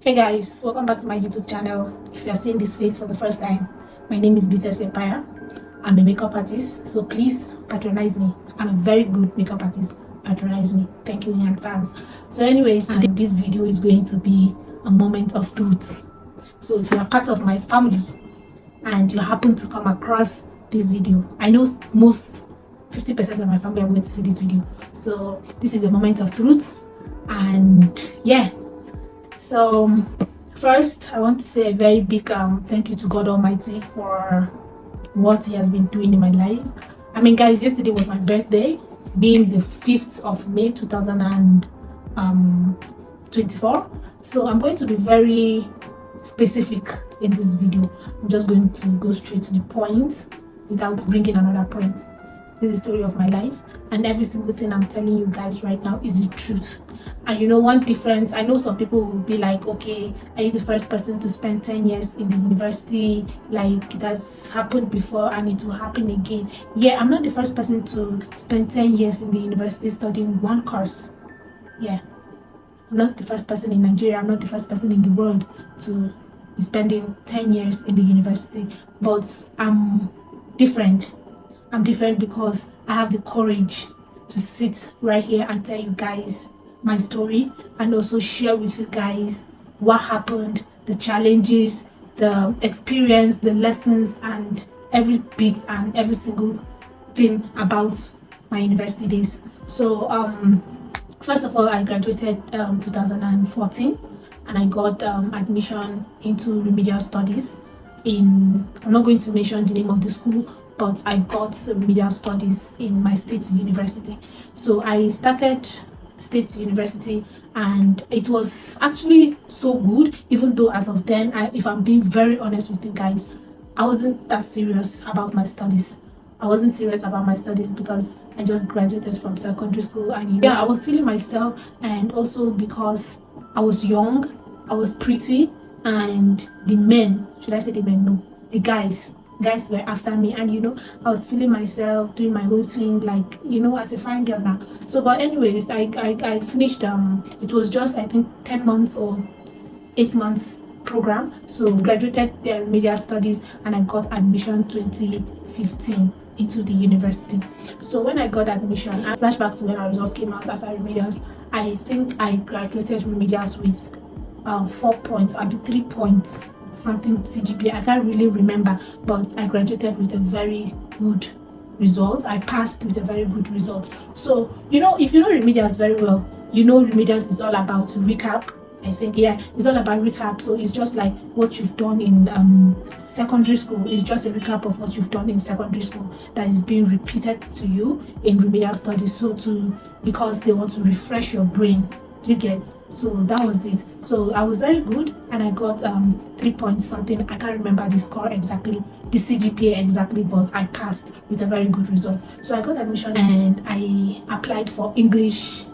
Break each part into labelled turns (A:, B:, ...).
A: Hey guys, welcome back to my YouTube channel. If you are seeing this face for the first time, my name is BTS Empire. I'm a makeup artist, so please patronize me. I'm a very good makeup artist. Patronize me. Thank you in advance. So anyways, today this video is going to be a moment of truth. So if you are part of my family and you happen to come across this video, I know most 50% of my family are going to see this video. So this is a moment of truth, and yeah. So first, I want to say a very big thank you to God Almighty for what He has been doing in my life. I mean, guys, yesterday was my birthday, being the 5th of May 2024. So I'm going to be very specific in this video. I'm just going to go straight to the point without bringing another point. This is the story of my life, and every single thing I'm telling you guys right now is the truth. And you know, one difference, I know some people will be like, okay, are you the first person to spend 10 years in the university? Like, that's happened before and it will happen again. Yeah, I'm not the first person to spend 10 years in the university studying one course. Yeah, I'm not the first person in Nigeria. I'm not the first person in the world to be spending 10 years in the university. But I'm different. I'm different because I have the courage to sit right here and tell you guys my story, and also share with you guys what happened, the challenges, the experience, the lessons, and every bit and every single thing about my university days. So first of all, I graduated 2014, and I got admission into remedial studies in, I'm not going to mention the name of the school, but I got remedial studies in my state university. So I started state university, and it was actually so good, even though as of then, if I'm being very honest with you guys, I wasn't that serious about my studies. I wasn't serious about my studies because I just graduated from secondary school, and yeah, I was feeling myself, and also because I was young, I was pretty, and the men, should I say the men? No, the guys were after me, and you know, I was feeling myself, doing my whole thing, like, you know, as a fine girl now. So but anyways, I finished it was just, I think, 10 months or 8 months program. So graduated media studies, and I got admission 2015 into the university. So when I got admission, I flashback to when our results came out after remedials. I think I graduated remedials with 4 points, I'll be 3 points something CGPA. I can't really remember, but I graduated with a very good result. I passed with a very good result. So you know, if you know remedials very well, you know remedials is all about recap. I think, yeah, it's all about recap. So it's just like what you've done in secondary school. It's just a recap of what you've done in secondary school that is being repeated to you in remedial studies. So because they want to refresh your brain. You get? So that was it. So I was very good, and I got 3 points something. I can't remember the score exactly, the CGPA exactly, but I passed with a very good result. So I got admission, and I applied for English,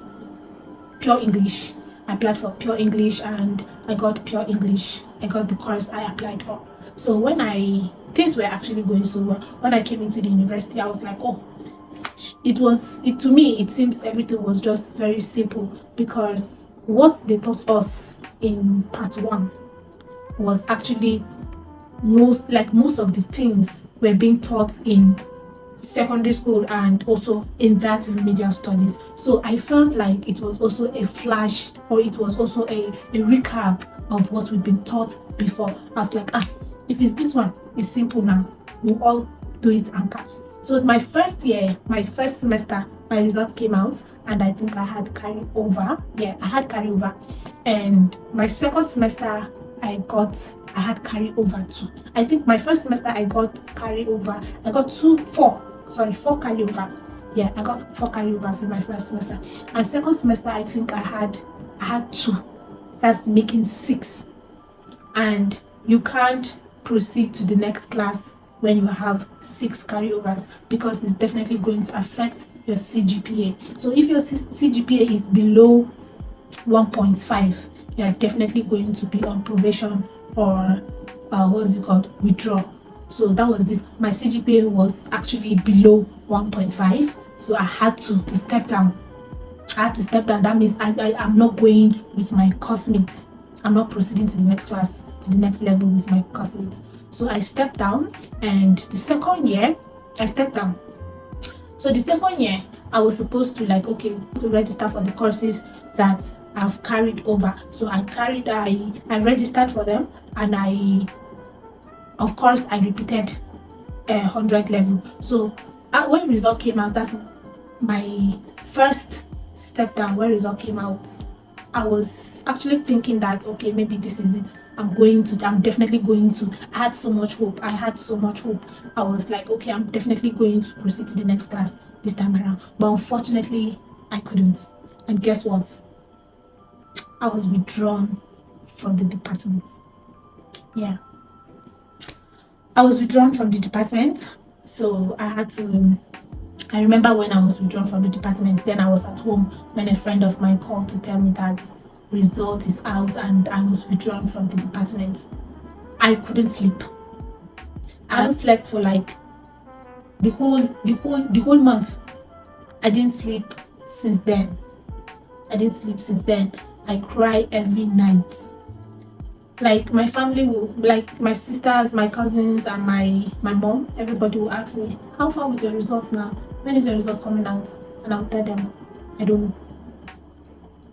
A: pure English. I applied for pure English, and I got pure English. I got the course I applied for. So when things were actually going so well, when I came into the university, I was like, oh, to me it seems everything was just very simple, because what they taught us in part 1 was actually most of the things were being taught in secondary school and also in that remedial studies. So I felt like it was also a flash, or it was also a recap of what we've been taught before. I was like, if it's this one, it's simple now, we'll all do it and pass. So my first year, my first semester, my result came out, and I think I had carry over. Yeah, I had carry over. And my second semester, I had carry over too. I think my first semester I got carry over. I got 4 carry overs. Yeah, I got 4 carry overs in my first semester. And second semester, I think I had 2. That's making 6. And you can't proceed to the next class when you have 6 carryovers, because it's definitely going to affect your CGPA. So if your CGPA is below 1.5, you are definitely going to be on probation, or withdraw. So that was this. My CGPA was actually below 1.5, so I had to step down. That means I am not going with my course mates. I'm not proceeding to the next class, to the next level with my classmates. So I stepped down, and the second year I stepped down. So the second year I was supposed to like, okay, to register for the courses that I've carried over. So I registered for them, and of course I repeated 100 level. So when result came out, that's my first step down. When result came out, I was actually thinking that, okay, maybe this is it. I'm definitely going to. I had so much hope. I was like, okay, I'm definitely going to proceed to the next class this time around. But unfortunately, I couldn't. And guess what? I was withdrawn from the department. Yeah. I was withdrawn from the department. So I remember when I was withdrawn from the department, then I was at home when a friend of mine called to tell me that result is out and I was withdrawn from the department. I couldn't sleep. I haven't slept for like the whole month. I didn't sleep since then. I cry every night. Like my family will, like my sisters, my cousins, and my mom, everybody will ask me, how far with your results now? When is your results coming out? And I'll tell them, I don't know.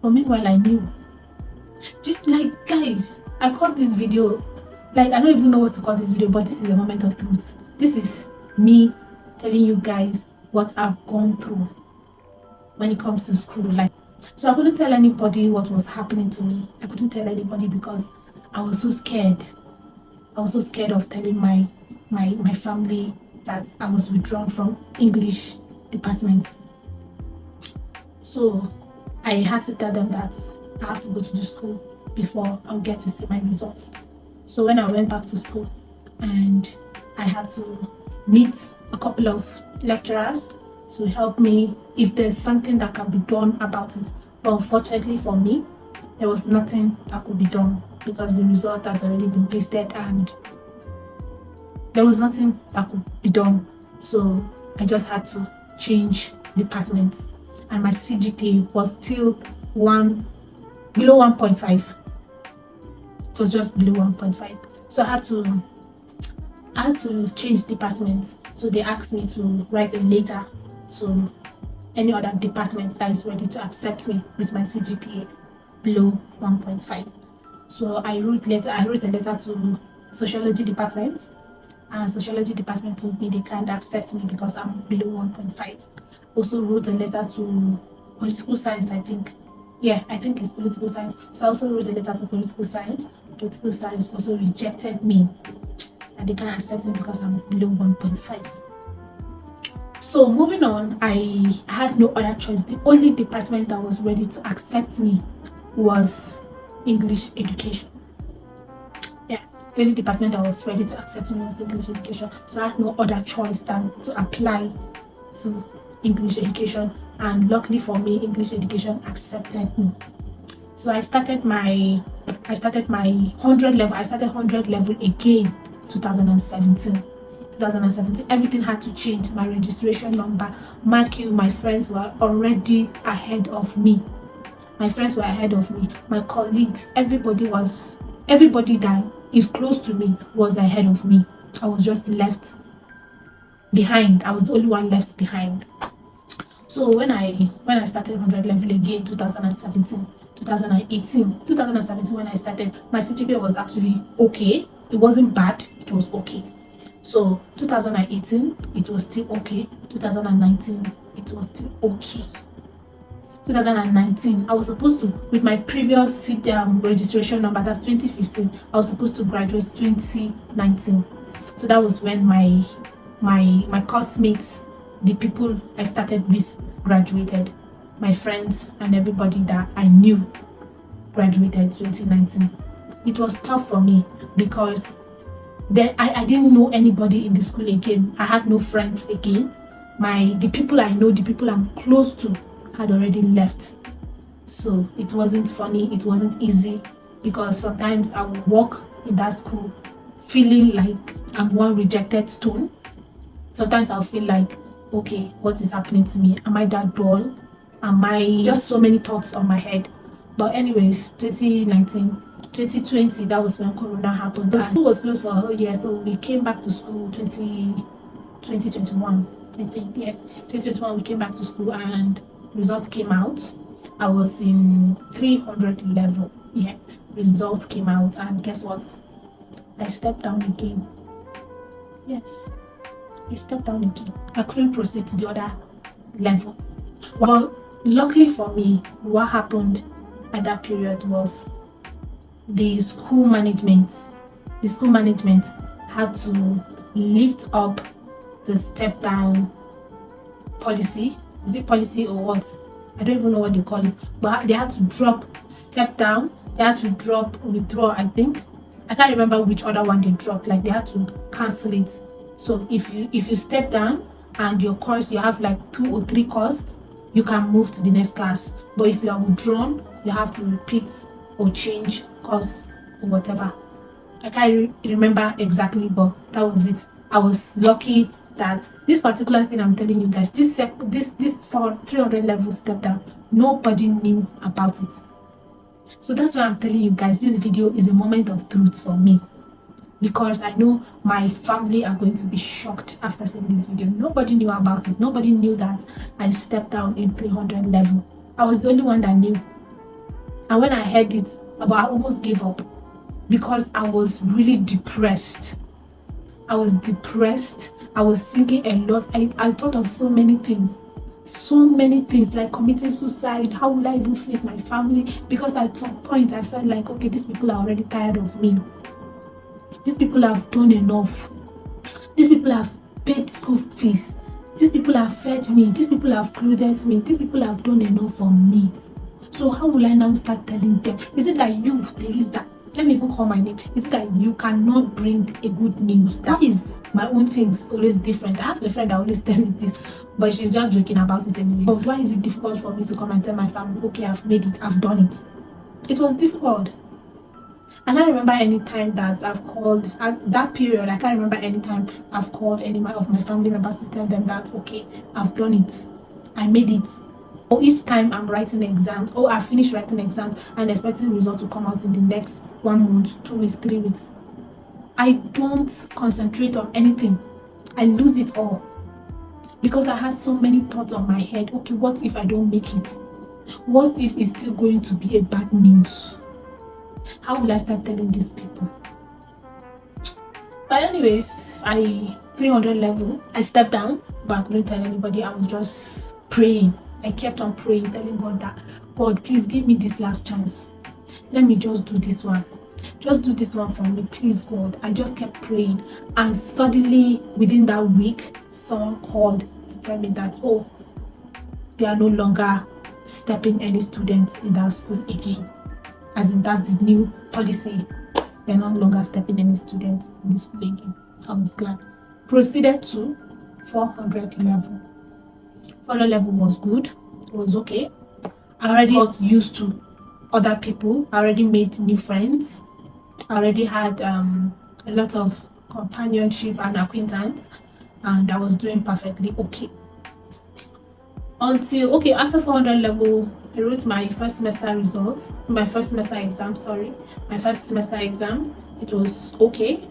A: But meanwhile, I knew. Like, guys, I called this video, like, I don't even know what to call this video, but this is a moment of truth. This is me telling you guys what I've gone through when it comes to school. Like, so I couldn't tell anybody what was happening to me. I couldn't tell anybody because I was so scared. I was so scared of telling my family that I was withdrawn from English department. So I had to tell them that I have to go to the school before I'll get to see my results. So when I went back to school, and I had to meet a couple of lecturers to help me if there's something that can be done about it. But unfortunately for me, there was nothing that could be done because the result has already been pasted and there was nothing that could be done. So I just had to change departments, and my CGPA was still below 1.5. It was just below 1.5. So I had to change departments. So they asked me to write a letter to any other department that is ready to accept me with my CGPA below 1.5. So I wrote a letter to sociology department, and sociology department told me they can't accept me because I'm below 1.5. Also wrote a letter to political science, I think. Yeah, I think it's political science. So I also wrote a letter to political science. Political science also rejected me, and they can't accept me because I'm below 1.5. So moving on, I had no other choice. The only department that was ready to accept me was English education. Yeah, the only department that was ready to accept me was English education. So I had no other choice than to apply to English education, and luckily for me, English education accepted me. So I started my 100 level. I started 100 level again 2017. Everything had to change. My registration number, mark you, my friends were already ahead of me. My colleagues, everybody that is close to me was ahead of me. I was just left behind. I was the only one left behind. So when I started 100 level again 2017 when I started, my CGPA was actually okay. It wasn't bad, it was okay. So 2018 it was still okay. 2019 it was still okay. 2019 I was supposed to, with my previous registration number, that's 2015, I was supposed to graduate 2019. So that was when my course mates, the people I started with, graduated. My friends and everybody that I knew graduated 2019. It was tough for me because then I didn't know anybody in the school again. I had no friends again. The people I know, the people I'm close to, had already left. So it wasn't funny, it wasn't easy, because sometimes I would walk in that school feeling like I'm one rejected stone. Sometimes I'll feel like, okay, what is happening to me? Am I that dull? Am I just so many thoughts on my head? But anyways, 2019 2020, that was when Corona happened. The school was closed for a whole year, so we came back to school 2021, I think. Yeah, 2021 we came back to school and results came out. I was in 300 level. Yeah, results came out, and guess what? I stepped down again. Yes, I stepped down again. I couldn't proceed to the other level. Well, luckily for me, what happened at that period was the school management had to lift up the step down policy. Is it policy or what? I don't even know what they call it, but they had to drop step down, they had to drop withdraw. I think I can't remember which other one they dropped. Like they had to cancel it. So if you step down and your course, you have like 2 or 3 courses, you can move to the next class. But if you are withdrawn, you have to repeat or change course or whatever. I can't remember exactly, but that was it. I was lucky that this particular thing I'm telling you guys, this for 300 level step down, nobody knew about it. So that's why I'm telling you guys, this video is a moment of truth for me, because I know my family are going to be shocked after seeing this video. Nobody knew about it. Nobody knew that I stepped down in 300 level. I was the only one that knew. And when I heard it, I almost gave up, because I was really depressed. I was depressed. I was thinking a lot. I thought of so many things, like committing suicide. How will I even face my family? Because at some point I felt like, okay, these people are already tired of me. These people have done enough. These people have paid school fees. These people have fed me. These people have clothed me. These people have done enough for me. So how will I now start telling them? Is it that you, Teresa, let me even call my name, is it that you cannot bring a good news? That is my own things always different. I have a friend that always tell me this, but she's just joking about it anyway. But why is it difficult for me to come and tell my family, okay, I've made it, I've done it? It was difficult. I can't remember any time that I've called, at that period, I can't remember any time I've called any of my family members to tell them that, okay, I've done it, I made it. Or each time I'm writing exams, or I finished writing exams and expecting results to come out in the next 1 month, 2 weeks, 3 weeks, I don't concentrate on anything. I lose it all, because I had so many thoughts on my head. Okay, what if I don't make it? What if it's still going to be a bad news? How will I start telling these people? But anyways, 300 level, I stepped down, but I couldn't tell anybody. I was just praying. I kept on praying, telling God that, God, please give me this last chance. Let me just do this one. Just do this one for me, please, God. I just kept praying. And suddenly, within that week, someone called to tell me that, oh, they are no longer stepping any students in that school again. As in, that's the new policy. They're no longer stepping any students in the school again. I was glad. Proceeded to 400 level. 400 level was good. It was okay. I already got used to other people. I already made new friends. I already had a lot of companionship and acquaintance, and I was doing perfectly okay. Until, okay, after 400 level, I wrote my first semester results, my first semester exams. It was okay,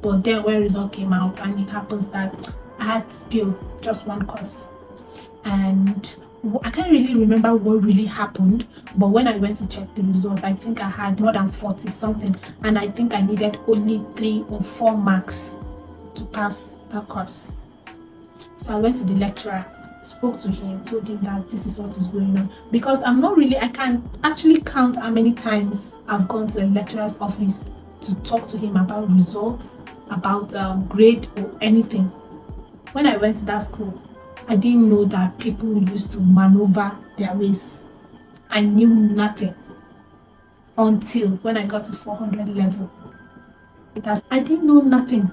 A: but then when result came out, and it happens that I had still just 1 course, and I can't really remember what really happened, but when I went to check the result, I think I had more than 40 something, and I think I needed only 3 or 4 marks to pass that course. So I went to the lecturer, spoke to him, told him that this is what is going on, because I can actually count how many times I've gone to a lecturer's office to talk to him about results, about grade or anything. When I went to that school, I didn't know that people used to maneuver their ways. I knew nothing until when I got to 400 level. I didn't know nothing.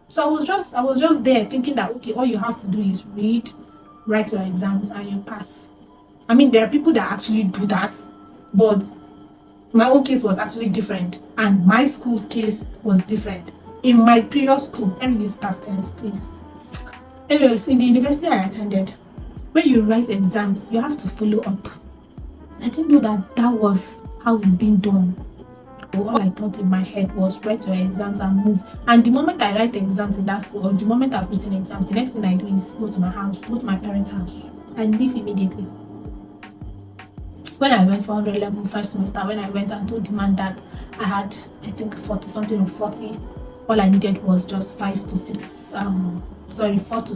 A: So I was just there thinking that, okay, all you have to do is read, write your exams, and you pass. I mean, there are people that actually do that, but my own case was actually different, and my school's case was different. In my previous school, let me use past tense, please. Anyways, in the university I attended, when you write exams, you have to follow up. I didn't know that was how it's being done. But all I thought in my head was write your exams and move. And the moment I write exams in that school, or the moment I've written exams, the next thing I do is go to my house, go to my parents' house, and leave immediately. When I went for 100 level first semester, when I went and told the man that I had, I think 40 something or 40, all I needed was just 4 to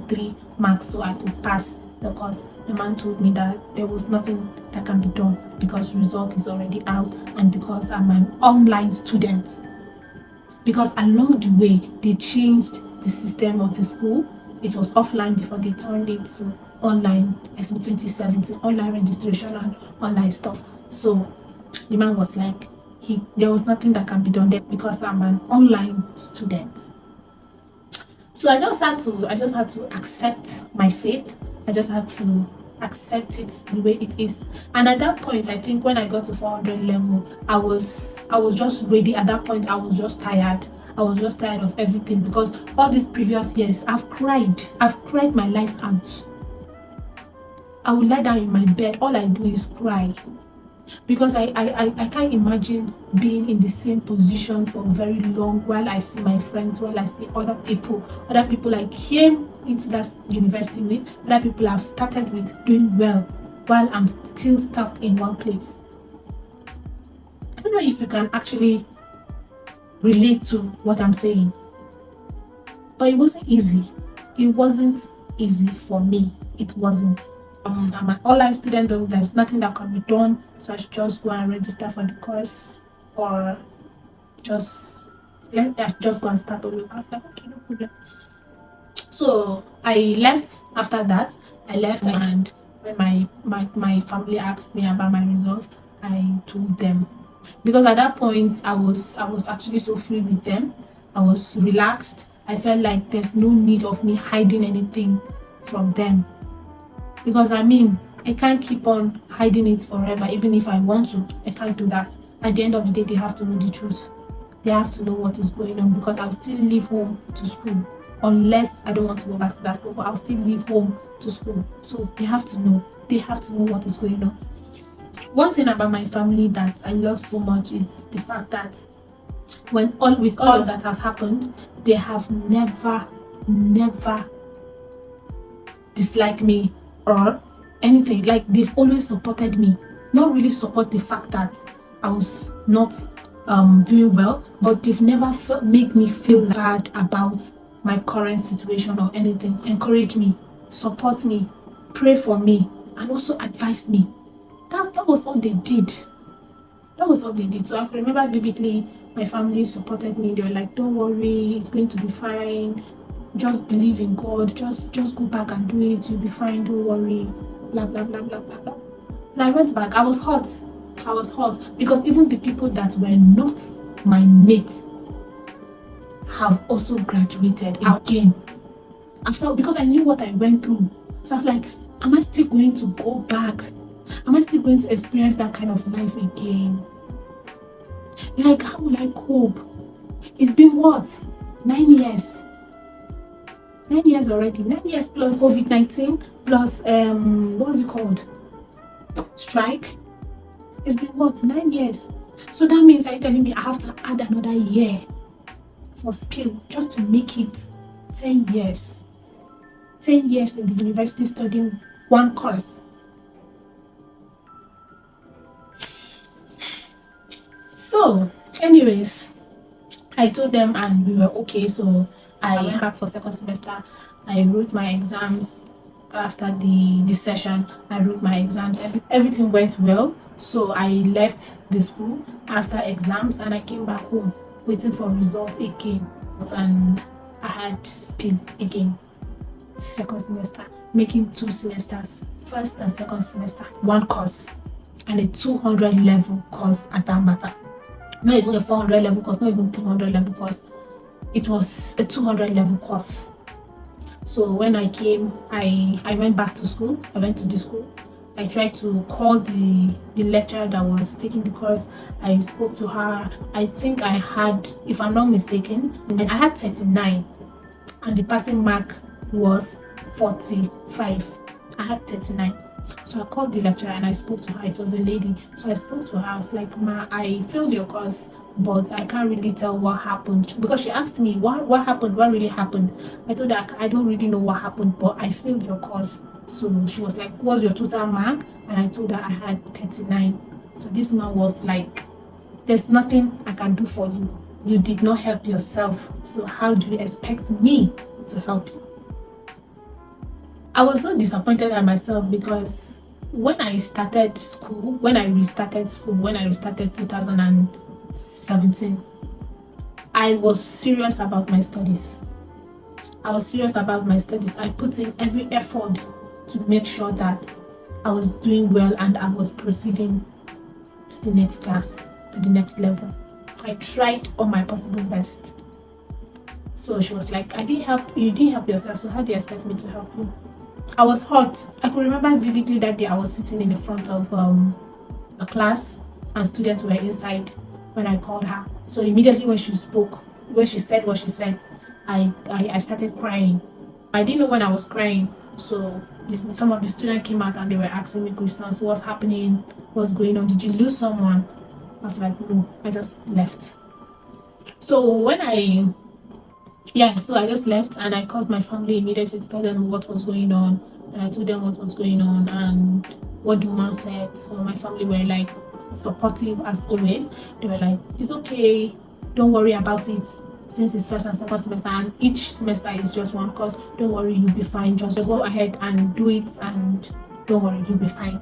A: 3 marks so I could pass the course. The man told me that there was nothing that can be done because result is already out and because I'm an online student. Because along the way, they changed the system of the school. It was offline before they turned it to online, I think 2017, online registration and online stuff. So the man was like, there was nothing that can be done there because I'm an online student. So I just had to accept my faith. I just had to accept it the way it is. And at that point, I think when I got to 400 level, I was just ready. At that point, I was just tired. I was just tired of everything because all these previous years, I've cried my life out. I would lie down in my bed, all I do is cry. Because I can't imagine being in the same position for very long while I see my friends, while I see other people I came into that university with, other people I've started with doing well while I'm still stuck in one place. I don't know if you can actually relate to what I'm saying, but it wasn't easy. It wasn't easy for me. It wasn't. I'm an online student, though there's nothing that can be done, so I should just go and register for the course or just go and start over. I was like, okay, no problem. So I left. After that, I left, and when my family asked me about my results, I told them, because at that point I was actually so free with them. I was relaxed. I felt like there's no need of me hiding anything from them. Because I can't keep on hiding it forever. Even if I want to, I can't do that. At the end of the day, they have to know the truth. They have to know what is going on, because I'll still leave home to school. Unless I don't want to go back to that school, but I'll still leave home to school. So they have to know. They have to know what is going on. One thing about my family that I love so much is the fact that with all that has happened, they have never disliked me or anything. Like, they've always supported me. Not really support the fact that I was not doing well, but they've never made me feel bad about my current situation or anything. Encourage me, support me, pray for me, and also advise me. That was all they did. That was all they did. So I can remember vividly, my family supported me. They were like, don't worry, it's going to be fine. Just believe in God. Just go back and do it. You'll be fine. Don't worry. Blah, blah, blah, blah, blah, blah. And I went back. I was hot because even the people that were not my mates have also graduated again. Because I knew what I went through. So I was like, am I still going to go back? Am I still going to experience that kind of life again? Like, how will I cope? It's been what? 9 years. 9 years already. 9 years plus COVID-19 plus what's it called? Strike. It's been what? 9 years. So that means, are you telling me I have to add another year for skill just to make it 10 years? 10 years in the university studying one course. So, anyways, I told them and we were okay. So I went back for second semester. I wrote my exams after the session. I wrote my exams. Everything went well. So I left the school after exams and I came back home waiting for results again. And I had spill again. Second semester, making 2 semesters, first and second semester, one course, and a 200 level course at that matter. Not even a 400 level course, not even 300 level course. It was a 200 level course. So when I came, I went back to school. I went to the school. I tried to call the lecturer that was taking the course. I spoke to her. I think I had, if I'm not mistaken, I had 39 and the passing mark was 45. I had 39. So I called the lecturer and I spoke to her. It was a lady. So I spoke to her. I was like, "Ma, I failed your course, but I can't really tell what happened." Because she asked me, what happened? What really happened? I told her, I don't really know what happened, but I failed your course. So she was like, "What's your total mark?" And I told her I had 39. So this man was like, "There's nothing I can do for you. You did not help yourself. So how do you expect me to help you?" I was so disappointed at myself because when I restarted school 2017, I was serious about my studies. I put in every effort to make sure that I was doing well and I was proceeding to the next class, to the next level. I tried all my possible best. So she was like, you didn't help yourself, so how do you expect me to help you?" I was hurt. I could remember vividly that day I was sitting in the front of a class and students were inside when I called her. So immediately when she said what she said, I started crying. I didn't know when I was crying. So some of the students came out and they were asking me questions. What's happening? What's going on? Did you lose someone? I was like, no, I just left. So so I just left and I called my family immediately to tell them what was going on. And I told them what was going on and what the woman said. So my family were like supportive as always. They were like, "It's okay, don't worry about it. Since it's first and second semester and each semester is just one course, don't worry, you'll be fine. Just go ahead and do it and don't worry, you'll be fine."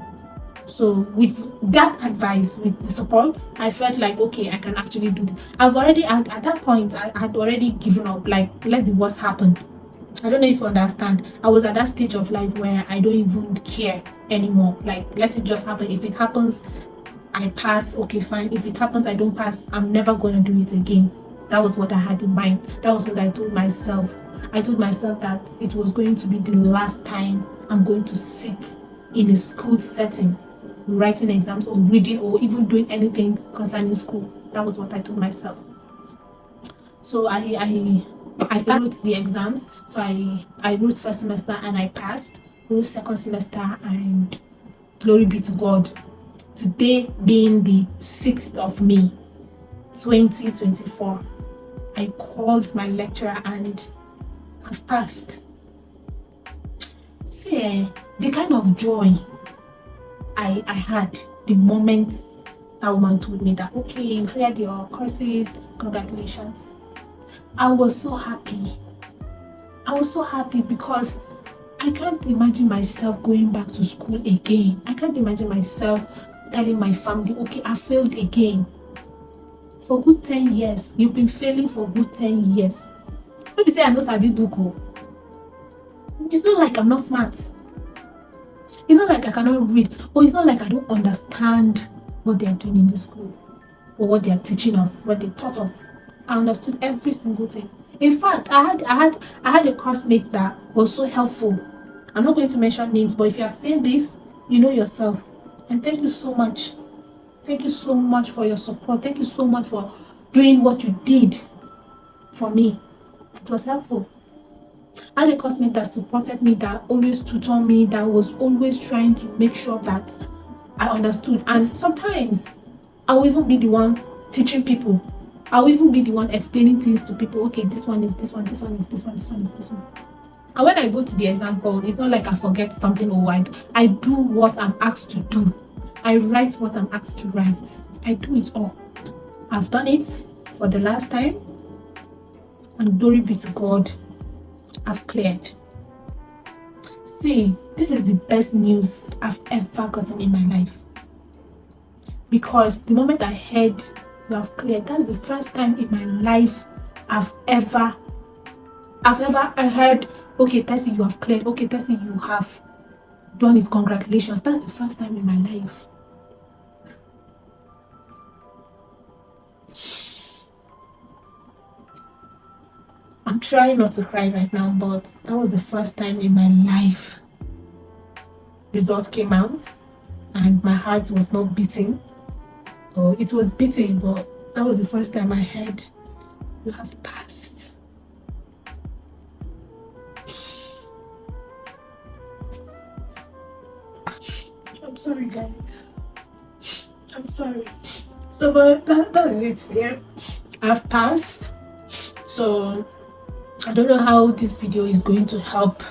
A: So with that advice, with the support, I felt like, okay, I can actually do this. At that point, I had already given up, like, let the worst happen. I don't know if you understand. I was at that stage of life where I don't even care anymore. Like, let it just happen. If it happens, I pass, okay, fine. If it happens, I don't pass, I'm never going to do it again. That was what I had in mind. That was what I told myself. I told myself that it was going to be the last time I'm going to sit in a school setting writing exams or reading or even doing anything concerning school. That was what I told myself. So I started the exams. So I wrote first semester and I passed. Wrote second semester and glory be to God. Today being the 6th of May 2024, I called my lecturer and I've passed. See, the kind of joy I had the moment that woman told me that, okay, you cleared your courses, congratulations. I was so happy. Because I can't imagine myself going back to school again. I can't imagine myself telling my family, okay, I failed again. For good 10 years. You've been failing for good 10 years. Let me say I know Sabi Buko. It's not like I'm not smart. It's not like I cannot read, or it's not like I don't understand what they are doing in the school, or what they are teaching us, what they taught us. I understood every single thing. In fact, I had a classmate that was so helpful. I'm not going to mention names, but if you are saying this, you know yourself. And thank you so much. Thank you so much for your support. Thank you so much for doing what you did for me. It was helpful. I had a classmate that supported me, that always tutored me, that was always trying to make sure that I understood. And sometimes I will even be the one teaching people. I will even be the one explaining things to people. Okay, this one is this one, this one is this one, this one is this one. And when I go to the exam hall, it's not like I forget something or I do what I'm asked to do. I write what I'm asked to write. I do it all. I've done it for the last time. And glory be to God, I've cleared. See, this is the best news I've ever gotten in my life. Because the moment I heard you have cleared, that's the first time in my life I've ever heard, okay, Tessie, you have cleared. Okay, Tessie, you have done it. Congratulations. That's the first time in my life. I'm trying not to cry right now, but that was the first time in my life results came out and my heart was not beating. Oh, it was beating, but that was the first time I heard you have passed. sorry guys. I'm sorry. So but that's it. Yeah, I've passed. So I don't know how this video is going to help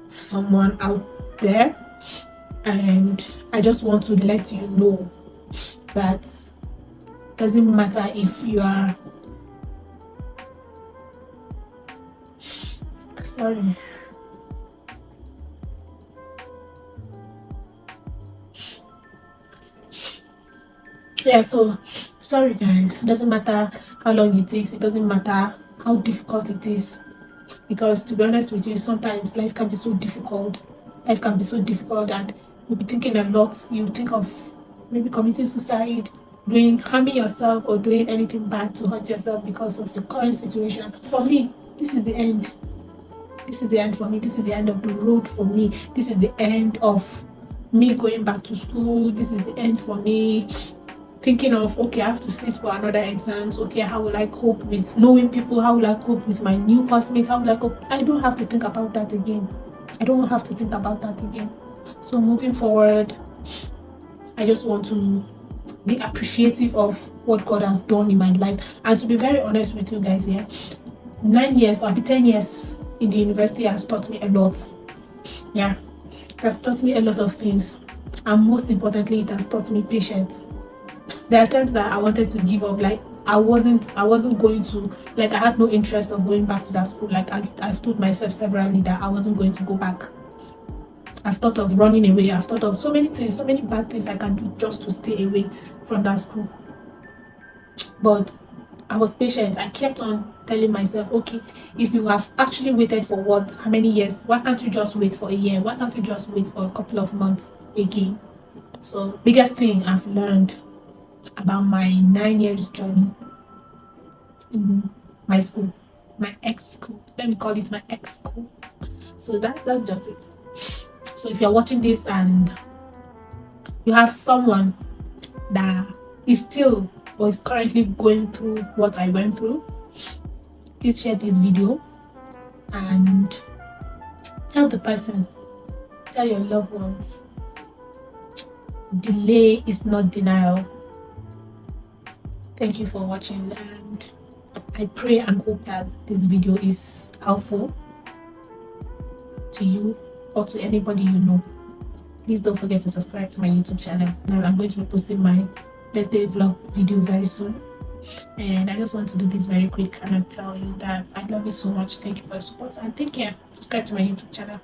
A: someone out there, and I just want to let you know that it doesn't matter if you are sorry. Yeah, so sorry guys, it doesn't matter how long it takes, it doesn't matter how difficult it is, because to be honest with you, sometimes life can be so difficult. And you'll be thinking a lot. You think of maybe committing suicide, doing harming yourself, or doing anything bad to hurt yourself because of your current situation. For me, this is the end. This is the end for me. This is the end of the road for me. This is the end of me going back to school. This is the end for me thinking of, okay, I have to sit for another exams. Okay, how will I cope with knowing people? How will I cope with my new classmates? How will I cope? I don't have to think about that again. So moving forward, I just want to be appreciative of what God has done in my life. And to be very honest with you guys here, 9 years or 10 years in the university has taught me a lot. Yeah, it has taught me a lot of things. And most importantly, it has taught me patience. There are times that I wanted to give up, like I wasn't going to, like I had no interest of going back to that school. Like I've told myself severally that I wasn't going to go back. I've thought of running away. I've thought of so many things, so many bad things I can do just to stay away from that school. But I was patient. I kept on telling myself, okay, if you have actually waited for how many years, why can't you just wait for a year? Why can't you just wait for a couple of months again? So biggest thing I've learned about my 9 years journey in my school, my ex-school. Let me call it my ex-school. So that's just it. So if you're watching this and you have someone that is still or is currently going through what I went through, please share this video and tell the person, tell your loved ones, delay is not denial. Thank you for watching, and I pray and hope that this video is helpful to you or to anybody you know. Please don't forget to subscribe to my YouTube channel. Now I'm going to be posting my birthday vlog video very soon, and I just want to do this very quick and I tell you that I love you so much. Thank you for your support and take care. Subscribe to my YouTube channel.